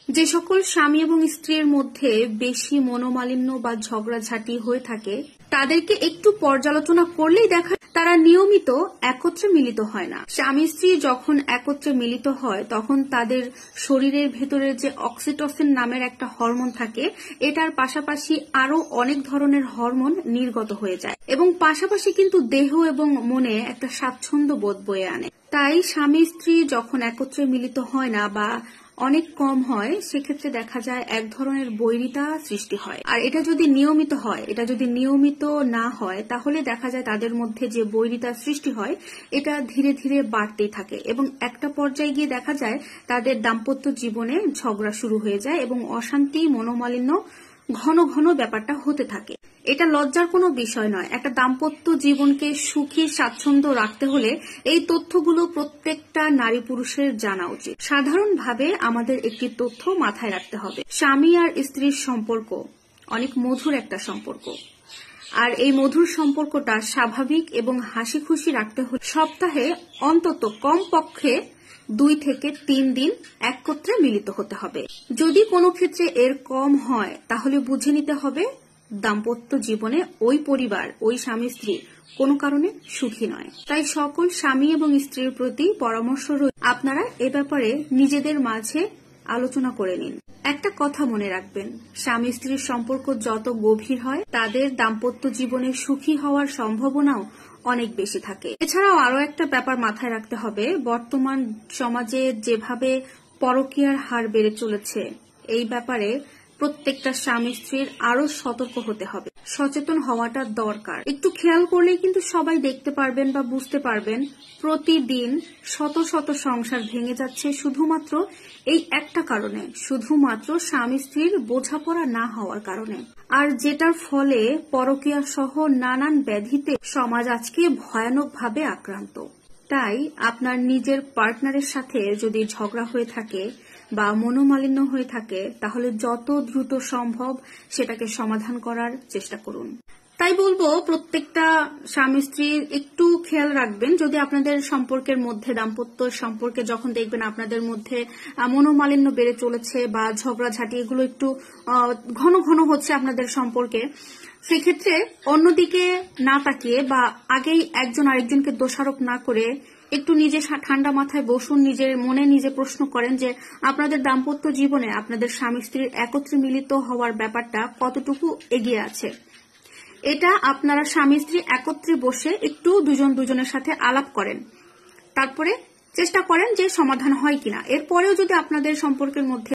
যে সকল স্বামী এবং স্ত্রীর মধ্যে বেশি মনোমালিন্য বা ঝগড়াঝাটি হয়ে থাকে তাদেরকে একটু পর্যালোচনা করলেই দেখা তারা নিয়মিত একত্রে মিলিত হয় না। স্বামী স্ত্রী যখন একত্রে মিলিত হয় তখন তাদের শরীরের ভেতরে যে অক্সিটোসিন নামের একটা হরমোন থাকে এটার পাশাপাশি আরো অনেক ধরনের হরমোন নির্গত হয়ে যায় এবং পাশাপাশি কিন্তু দেহ এবং মনে একটা স্বাচ্ছন্দ্য বোধ বয়ে আনে। তাই স্বামী স্ত্রী যখন একত্রে মিলিত হয় না বা অনেক কম হয় সেক্ষেত্রে দেখা যায় এক ধরনের বৈরিতা সৃষ্টি হয়। আর এটা যদি নিয়মিত হয়, এটা যদি নিয়মিত না হয় তাহলে দেখা যায় তাদের মধ্যে যে বৈরিতা সৃষ্টি হয় এটা ধীরে ধীরে বাড়তেই থাকে এবং একটা পর্যায়ে গিয়ে দেখা যায় তাদের দাম্পত্য জীবনে ঝগড়া শুরু হয়ে যায় এবং অশান্তি মনোমালিন্য ঘন ঘন ব্যাপারটা হতে থাকে। এটা লজ্জার কোনো বিষয় নয়। একটা দাম্পত্য জীবনকে সুখী স্বাচ্ছন্দ্য রাখতে হলে এই তথ্যগুলো প্রত্যেকটা নারী পুরুষের জানা উচিত। সাধারণভাবে আমাদের একটি তথ্য মাথায় রাখতে হবে, স্বামী আর স্ত্রীর সম্পর্ক অনেক মধুর একটা সম্পর্ক। আর এই মধুর সম্পর্কটা স্বাভাবিক এবং হাসি খুশি রাখতে হলে সপ্তাহে অন্তত কমপক্ষে 2 থেকে 3 দিন একত্রে মিলিত হতে হবে। যদি কোনো ক্ষেত্রে এর কম হয় তাহলে বুঝে নিতে হবে দাম্পত্য জীবনে ওই পরিবার, ওই স্বামী স্ত্রী কোনো কারণে সুখী নয়। তাই সকল স্বামী এবং স্ত্রীর প্রতি পরামর্শ রইল আপনারা এ ব্যাপারে নিজেদের মাঝে আলোচনা করে নিন। একটা কথা মনে রাখবেন, স্বামী স্ত্রীর সম্পর্ক যত গভীর হয় তাদের দাম্পত্য জীবনে সুখী হওয়ার সম্ভাবনাও অনেক বেশি থাকে। এছাড়াও আরো একটা ব্যাপার মাথায় রাখতে হবে, বর্তমান সমাজে যেভাবে পরকীয়ার হার বেড়ে চলেছে এই ব্যাপারে প্রত্যেকটা স্বামী স্ত্রীর আরো সতর্ক হতে হবে, সচেতন হওয়াটা দরকার। একটু খেয়াল করলেই কিন্তু সবাই দেখতে পারবেন বা বুঝতে পারবেন প্রতিদিন শত শত সংসার ভেঙে যাচ্ছে শুধুমাত্র এই একটা কারণে, শুধুমাত্র স্বামী স্ত্রীর বোঝাপড়া না হওয়ার কারণে। আর যেটার ফলে পরকীয়া সহ নানান ব্যাধিতে সমাজ আজকে ভয়ানকভাবে আক্রান্ত। তাই আপনার নিজের পার্টনারের সাথে যদি ঝগড়া হয়ে থাকে বা মনোমালিন্য হয়ে থাকে তাহলে যত দ্রুত সম্ভব সেটাকে সমাধান করার চেষ্টা করুন। তাই বলবো প্রত্যেকটা স্বামী স্ত্রী একটু খেয়াল রাখবেন, যদি আপনাদের সম্পর্কের মধ্যে, দাম্পত্য সম্পর্কে যখন দেখবেন আপনাদের মধ্যে মনোমালিন্য বেড়ে চলেছে বা ঝগড়াঝাটি এগুলো একটু ঘন ঘন হচ্ছে আপনাদের সম্পর্কে, সেক্ষেত্রে অন্যদিকে না তাকিয়ে বা আগেই একজন আরেকজনকে দোষারোপ না করে একটু নিজে ঠান্ডা মাথায় বসুন, নিজের মনে নিজে প্রশ্ন করেন যে আপনাদের দাম্পত্য জীবনে আপনাদের স্বামী স্ত্রীর একত্রে মিলিত হওয়ার ব্যাপারটা কতটুকু এগিয়ে আছে। এটা আপনারা স্বামী স্ত্রী একত্রে বসে একটু দুজন দুজনের সাথে আলাপ করেন, তারপরে চেষ্টা করেন যে সমাধান হয় কিনা। এরপরেও যদি আপনাদের সম্পর্কের মধ্যে